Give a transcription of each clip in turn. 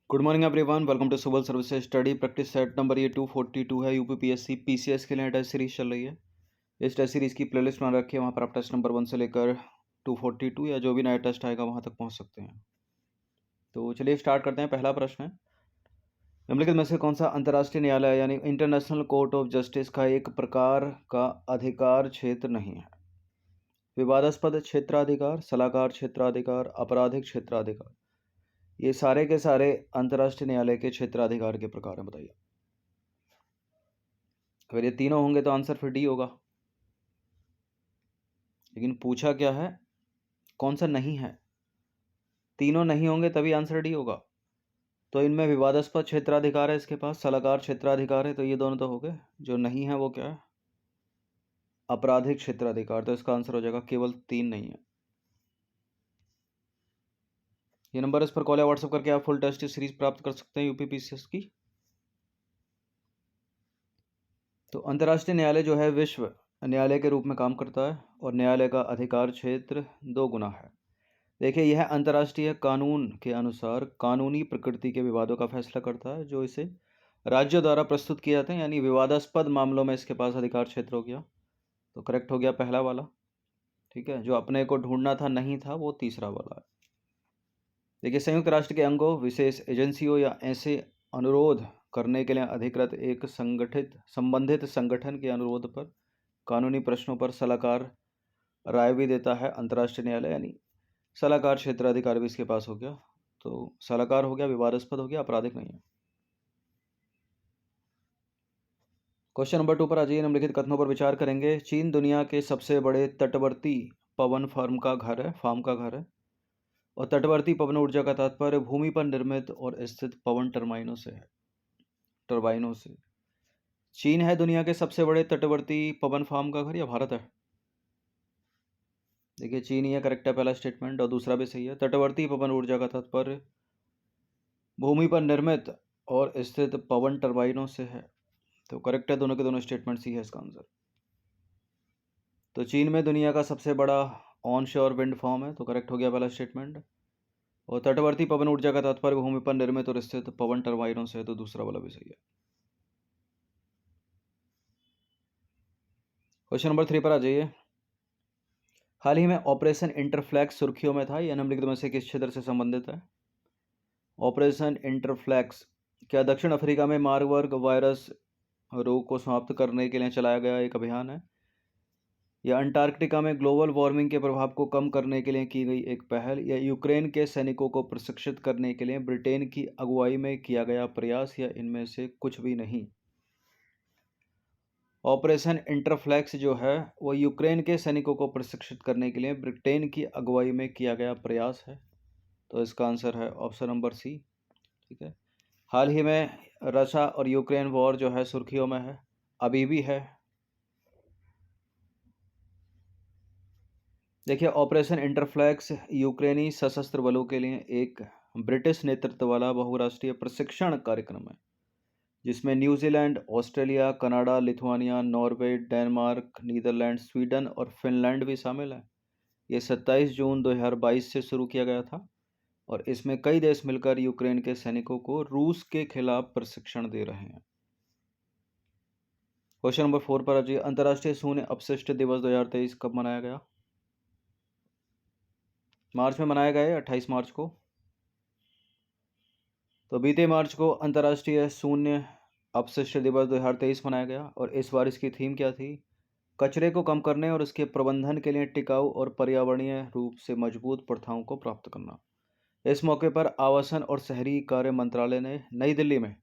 Good morning everyone, welcome to civil services study practice set number ये 242 है। UPPSC PCS के लिए test series चल रही है। इस टेस्ट सीरीज की प्लेलिस्ट बना रखी है, वहाँ पर आप टेस्ट नंबर 1 से लेकर 242 या जो भी नया टेस्ट आएगा वहाँ तक पहुँच सकते हैं। तो चलिए स्टार्ट करते हैं। पहला प्रश्न है, निम्नलिखित में से कौन सा अंतर्राष्ट्रीय न्यायालय यानी इंटरनेशनल कोर्ट ऑफ जस्टिस का एक प्रकार का अधिकार क्षेत्र नहीं है? विवादास्पद क्षेत्राधिकार, सलाहकार क्षेत्राधिकार, आपराधिक क्षेत्राधिकार, ये सारे के सारे अंतर्राष्ट्रीय न्यायालय के क्षेत्राधिकार के प्रकार हैं। बताइए। अगर ये तीनों होंगे तो आंसर फिर डी होगा, लेकिन पूछा क्या है, कौन सा नहीं है। तीनों नहीं होंगे तभी आंसर डी होगा। तो इनमें विवादास्पद क्षेत्राधिकार है, इसके पास सलाहकार क्षेत्राधिकार है, तो ये दोनों तो हो गए। जो नहीं है वो क्या है, आपराधिक क्षेत्राधिकार। तो इसका आंसर हो जाएगा केवल 3 नहीं है। ये नंबर इस पर कॉल या व्हाट्सएप करके आप फुल टेस्ट सीरीज प्राप्त कर सकते हैं यूपीपीसीएस की। तो अंतर्राष्ट्रीय न्यायालय जो है विश्व न्यायालय के रूप में काम करता है और न्यायालय का अधिकार क्षेत्र 2 गुना है। देखिए, यह अंतर्राष्ट्रीय कानून के अनुसार कानूनी प्रकृति के विवादों का फैसला करता है जो इसे राज्यों द्वारा प्रस्तुत किए जाते हैं, यानी विवादास्पद मामलों में इसके पास अधिकार क्षेत्र हो गया। तो करेक्ट हो गया पहला वाला। ठीक है, जो अपने को ढूंढना था नहीं था वो तीसरा वाला है। देखिए, संयुक्त राष्ट्र के अंगों, विशेष एजेंसियों या ऐसे अनुरोध करने के लिए अधिकृत एक संबंधित संगठन के अनुरोध पर कानूनी प्रश्नों पर सलाहकार राय भी देता है अंतर्राष्ट्रीय न्यायालय, यानी सलाहकार क्षेत्राधिकार भी इसके पास हो गया। तो सलाहकार हो गया, विवादास्पद हो गया, आपराधिक नहीं है। क्वेश्चन नंबर 2 पर आ जाइए। निम्नलिखित कथनों पर विचार करेंगे। चीन दुनिया के सबसे बड़े तटवर्ती पवन फार्म का घर है और तटवर्ती पवन ऊर्जा का तात्पर्य भूमि पर निर्मित और स्थित पवन टर्बाइनों से। चीन है दुनिया के सबसे बड़े तटवर्ती पवन फार्म का घर या भारत है? देखिए, चीन ही है, करेक्ट है पहला स्टेटमेंट, और दूसरा भी सही है। तटवर्ती पवन ऊर्जा का तात्पर्य भूमि पर निर्मित और स्थित पवन टर्बाइनों से है। तो करेक्ट है, दोनों के दोनों स्टेटमेंट सी है इसका आंसर। तो चीन में दुनिया का सबसे बड़ा ऑन शोर विंड फार्म है, तो करेक्ट हो गया पहला स्टेटमेंट। और तटवर्ती पवन ऊर्जा का तात्पर्य भूमि पर निर्मित और स्थित पवन टर्बाइनों से है, तो दूसरा वाला भी सही है। क्वेश्चन नंबर 3 पर आ जाइए। हाल ही में ऑपरेशन इंटरफ्लैक्स सुर्खियों में था, यह निम्नलिखित में से किस क्षेत्र से संबंधित है? ऑपरेशन इंटरफ्लैक्स क्या दक्षिण अफ्रीका में मार्बर्ग वायरस रोग को समाप्त करने के लिए चलाया गया एक अभियान है, या अंटार्कटिका में ग्लोबल वार्मिंग के प्रभाव को कम करने के लिए की गई एक पहल, या यूक्रेन के सैनिकों को प्रशिक्षित करने के लिए ब्रिटेन की अगुवाई में किया गया प्रयास, या इनमें से कुछ भी नहीं? ऑपरेशन इंटरफ्लैक्स जो है वो यूक्रेन के सैनिकों को प्रशिक्षित करने के लिए ब्रिटेन की अगुवाई में किया गया प्रयास है। तो इसका आंसर है ऑप्शन नंबर सी। ठीक है, हाल ही में रशिया और यूक्रेन वॉर जो है सुर्खियों में है, अभी भी है। देखिए, ऑपरेशन इंटरफ्लैक्स यूक्रेनी सशस्त्र बलों के लिए एक ब्रिटिश नेतृत्व वाला बहुराष्ट्रीय प्रशिक्षण कार्यक्रम है जिसमें New Zealand, Australia, Canada, Lithuania, Norway, Denmark, Netherland, Sweden और फिनलैंड भी शामिल है। ये 27 जून 2022 से शुरू किया गया था और इसमें कई देश मिलकर यूक्रेन के सैनिकों को रूस के खिलाफ प्रशिक्षण दे रहे हैं। क्वेश्चन नंबर 4 पर आइए। अंतर्राष्ट्रीय शून्य अपशिष्ट दिवस 2023 कब मनाया गया? मार्च में मनाया गया है, 28 मार्च को। तो बीते मार्च को अंतर्राष्ट्रीय शून्य अपशिष्ट दिवस 2023 मनाया गया और इस बार इसकी थीम क्या थी? कचरे को कम करने और उसके प्रबंधन के लिए टिकाऊ और पर्यावरणीय रूप से मजबूत प्रथाओं को प्राप्त करना। इस मौके पर आवासन और शहरी कार्य मंत्रालय ने नई दिल्ली में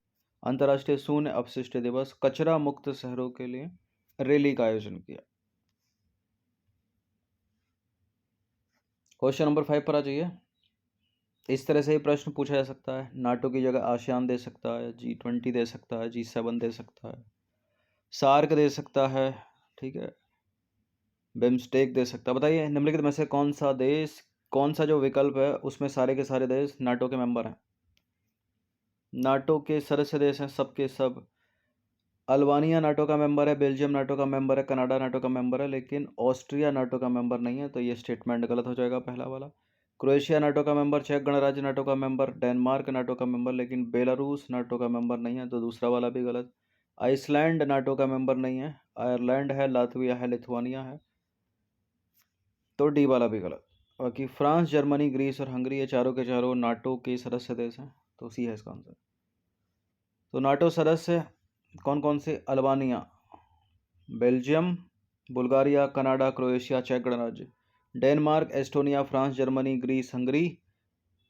अंतर्राष्ट्रीय शून्य अपशिष्ट दिवस कचरा मुक्त शहरों के लिए रैली का आयोजन किया। क्वेश्चन नंबर 5 पर आ जाइए। इस तरह से ही प्रश्न पूछा जा सकता है। नाटो की जगह आसियान दे सकता है, G20 दे सकता है, G7 दे सकता है, सार्क दे सकता है, ठीक है, बिम्स्टेक दे सकता है। बताइए, निम्नलिखित में से कौन सा जो विकल्प है उसमें सारे के सारे देश नाटो के मेंबर हैं? नाटो के सदस्य देश हैं सबके सब। अल्बानिया नाटो का मेंबर है, बेल्जियम नाटो का मेंबर है, कनाडा नाटो का मेंबर है, लेकिन ऑस्ट्रिया नाटो का मेंबर नहीं है। तो ये स्टेटमेंट गलत हो जाएगा पहला वाला। क्रोएशिया नाटो का मेंबर, चेक गणराज्य नाटो का मेंबर, डेनमार्क नाटो का मेंबर, लेकिन बेलारूस नाटो का मेंबर नहीं है, तो दूसरा वाला भी गलत। आइसलैंड नाटो का मेंबर नहीं है, आयरलैंड है, लातविया है, लिथुआनिया है, तो डी वाला भी गलत। बाकी फ्रांस, जर्मनी, ग्रीस और हंगरी, ये चारों के चारों नाटो के सदस्य देश हैं, तो सी है इसका आंसर। तो नाटो सदस्य कौन कौन से? Albania, Belgium, Bulgaria, Canada, Croatia, चेक गणराज्य। Denmark, Estonia, France, Germany, Greece, Hungary,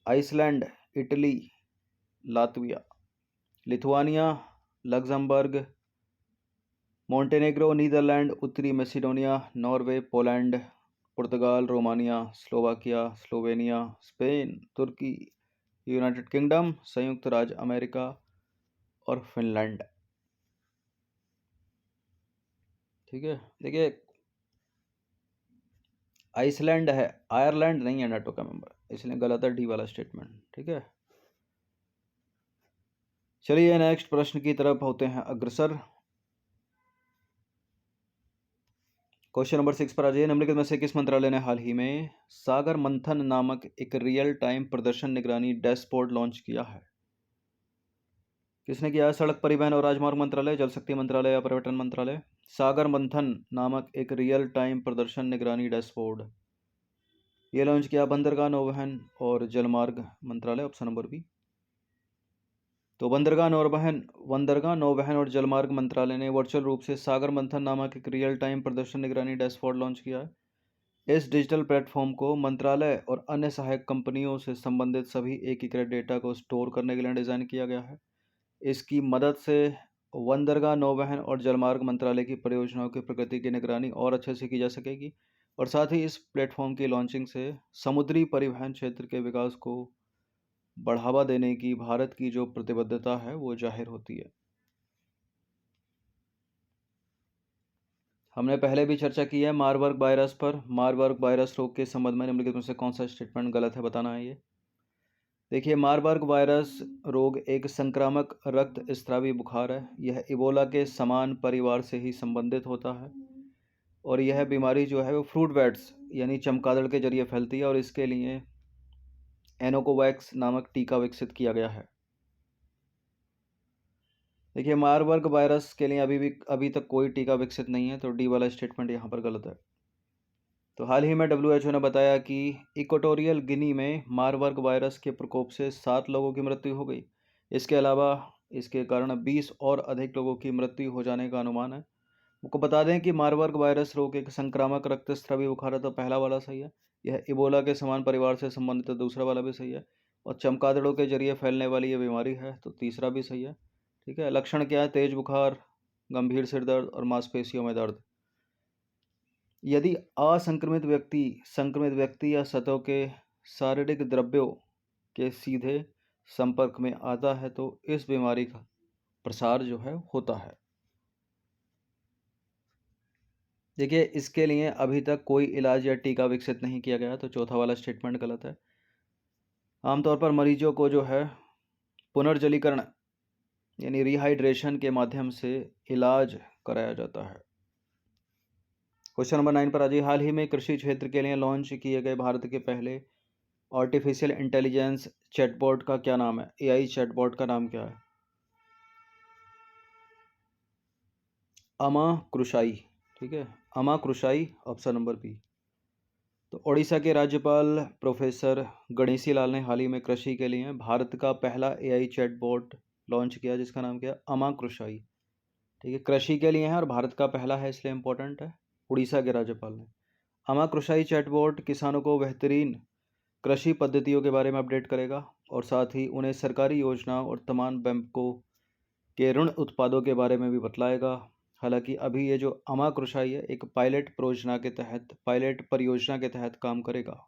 Iceland, Italy, Latvia, Lithuania, Luxembourg, Montenegro, Netherland, उत्तरी मैसेडोनिया, नॉर्वे, पोलैंड, पुर्तगाल, रोमानिया, स्लोवाकिया, स्लोवेनिया, स्पेन, तुर्की, यूनाइटेड किंगडम, संयुक्त राज्य अमेरिका और फिनलैंड। ठीक है, देखिए आइसलैंड है, आयरलैंड नहीं है नाटो का मेंबर, इसलिए गलत है डी वाला स्टेटमेंट। ठीक है, चलिए नेक्स्ट प्रश्न की तरफ होते हैं अग्रसर। क्वेश्चन नंबर 6 पर आ जाइए। निम्नलिखित में से किस मंत्रालय ने हाल ही में सागर मंथन नामक एक रियल टाइम प्रदर्शन निगरानी डैशबोर्ड लॉन्च किया है? किसने किया है? सड़क परिवहन और राजमार्ग मंत्रालय, जल शक्ति मंत्रालय या पर्यटन मंत्रालय? सागर मंथन नामक एक रियल टाइम प्रदर्शन निगरानी डैशबोर्ड ये लॉन्च किया बंदरगाह, नौवहन और जलमार्ग मंत्रालय, ऑप्शन नंबर बी। तो बंदरगाह, नौवहन और जलमार्ग मंत्रालय ने वर्चुअल रूप से सागर मंथन नामक एक रियल टाइम प्रदर्शन निगरानी डैशबोर्ड लॉन्च किया है। इस डिजिटल प्लेटफॉर्म को मंत्रालय और अन्य सहायक कंपनियों से संबंधित सभी एकीकृत डेटा को स्टोर करने के लिए डिज़ाइन किया गया है। इसकी मदद से बंदरगाह, नौवहन और जलमार्ग मंत्रालय की परियोजनाओं की प्रगति की निगरानी और अच्छे से की जा सकेगी, और साथ ही इस प्लेटफॉर्म की लॉन्चिंग से समुद्री परिवहन क्षेत्र के विकास को बढ़ावा देने की भारत की जो प्रतिबद्धता है वो जाहिर होती है। हमने पहले भी चर्चा की है मारबर्ग वायरस पर। मारबर्ग वायरस रोग के संबंध में निम्नलिखित में से कौन सा स्टेटमेंट गलत है, बताना है ये। देखिए, मारबर्ग वायरस रोग एक संक्रामक रक्त स्रावी बुखार है। यह इबोला के समान परिवार से ही संबंधित होता है, और यह बीमारी जो है वो फ्रूट बैट्स यानी चमगादड़ के जरिए फैलती है, और इसके लिए एनोकोवैक्स नामक टीका विकसित किया गया है। देखिए, मारबर्ग वायरस के लिए अभी तक कोई टीका विकसित नहीं है, तो डी वाला स्टेटमेंट यहाँ पर गलत है। तो हाल ही में WHO ने बताया कि इक्वाटोरियल गिनी में मारबर्ग वायरस के प्रकोप से 7 लोगों की मृत्यु हो गई। इसके अलावा इसके कारण 20 और अधिक लोगों की मृत्यु हो जाने का अनुमान है। आपको बता दें कि मारबर्ग वायरस रोग एक संक्रामक रक्तस्रावी बुखार है, तो पहला वाला सही है। यह इबोला के समान परिवार से संबंधित है, दूसरा वाला भी सही है। और चमगादड़ों के जरिए फैलने वाली यह बीमारी है, तो तीसरा भी सही है। ठीक है, लक्षण क्या है? तेज बुखार, गंभीर सिर दर्द और मांसपेशियों में दर्द। यदि असंक्रमित व्यक्ति संक्रमित व्यक्ति या सतह के शारीरिक द्रव्यों के सीधे संपर्क में आता है, तो इस बीमारी का प्रसार जो है होता है। देखिए, इसके लिए अभी तक कोई इलाज या टीका विकसित नहीं किया गया, तो चौथा वाला स्टेटमेंट गलत है। आमतौर पर मरीजों को जो है पुनर्जलीकरण यानी रिहाइड्रेशन के माध्यम से इलाज कराया जाता है। क्वेश्चन नंबर 9 पर आ जाइए। हाल ही में कृषि क्षेत्र के लिए लॉन्च किए गए भारत के पहले आर्टिफिशियल इंटेलिजेंस चैटबॉट का क्या नाम है? AI चैटबॉट का नाम क्या है? अमा कृषाई। ठीक है, अमा कृषाई, ऑप्शन नंबर बी। तो ओडिशा के राज्यपाल प्रोफेसर गणेशी लाल ने हाल ही में कृषि के लिए भारत का पहला AI चैटबॉट लॉन्च किया, जिसका नाम क्या है? अमा कृषाई। ठीक है, कृषि के लिए है और भारत का पहला है, इसलिए इंपॉर्टेंट है। उड़ीसा के राज्यपाल ने अमा कृषाई चैटबॉट किसानों को बेहतरीन कृषि पद्धतियों के बारे में अपडेट करेगा, और साथ ही उन्हें सरकारी योजनाओं और तमाम बैंकों के ऋण उत्पादों के बारे में भी बतलाएगा। हालांकि अभी ये जो अमा कृषाई है एक पायलट परियोजना के तहत काम करेगा,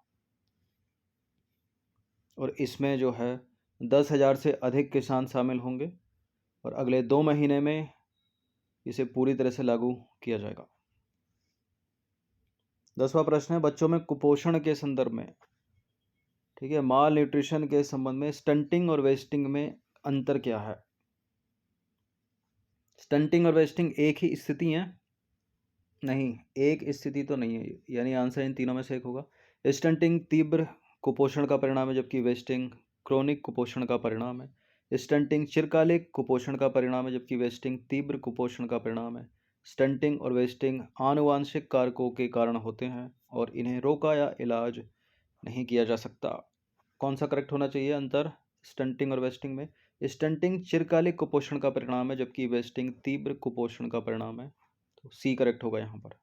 और इसमें जो है 10,000 से अधिक किसान शामिल होंगे, और अगले 2 महीने में इसे पूरी तरह से लागू किया जाएगा। 10वां प्रश्न है बच्चों में कुपोषण के संदर्भ में। ठीक है, माल न्यूट्रिशन के संबंध में स्टंटिंग और वेस्टिंग में अंतर क्या है? स्टंटिंग और वेस्टिंग एक ही स्थिति है? नहीं, एक स्थिति तो नहीं है, यानी आंसर इन तीनों में से एक होगा। स्टंटिंग तीव्र कुपोषण का परिणाम है, जबकि वेस्टिंग क्रोनिक कुपोषण का परिणाम है। स्टंटिंग चिरकालिक कुपोषण का परिणाम है, जबकि वेस्टिंग तीव्र कुपोषण का परिणाम है। स्टंटिंग और वेस्टिंग आनुवांशिक कारकों के कारण होते हैं और इन्हें रोका या इलाज नहीं किया जा सकता। कौन सा करेक्ट होना चाहिए अंतर स्टंटिंग और वेस्टिंग में? स्टंटिंग चिरकालिक कुपोषण का परिणाम है, जबकि वेस्टिंग तीव्र कुपोषण का परिणाम है। तो सी करेक्ट होगा यहाँ पर।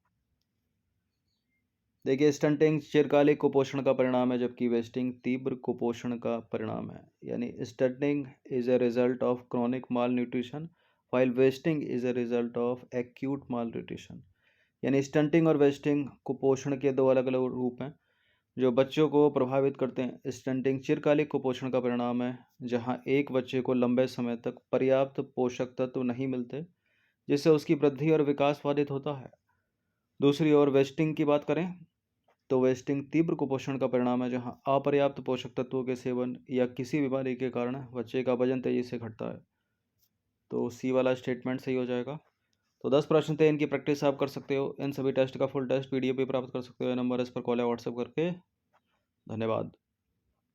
देखिए, स्टंटिंग चिरकालिक कुपोषण का परिणाम है, जबकि वेस्टिंग तीव्र कुपोषण का परिणाम है। यानी stunting is a result of chronic mall nutrition while wasting is a result of acute mall nutrition. यानी स्टंटिंग और वेस्टिंग कुपोषण के दो अलग अलग रूप हैं जो बच्चों को प्रभावित करते हैं। स्टंटिंग चिरकालिक कुपोषण का परिणाम है, जहां एक बच्चे को लंबे समय तक पर्याप्त पोषक तत्व नहीं मिलते, जिससे उसकी वृद्धि और विकास बाधित होता है। दूसरी ओर वेस्टिंग की बात करें तो वेस्टिंग तीव्र कुपोषण का परिणाम है, जहां अपर्याप्त पोषक तत्वों के सेवन या किसी बीमारी के कारण बच्चे का वजन तेजी से घटता है। तो सी वाला स्टेटमेंट सही हो जाएगा। तो 10 प्रश्न थे, इनकी प्रैक्टिस आप कर सकते हो। इन सभी टेस्ट का फुल टेस्ट पीडीएफ भी प्राप्त कर सकते हो। नंबर इस पर कॉल या व्हाट्सएप करके। धन्यवाद।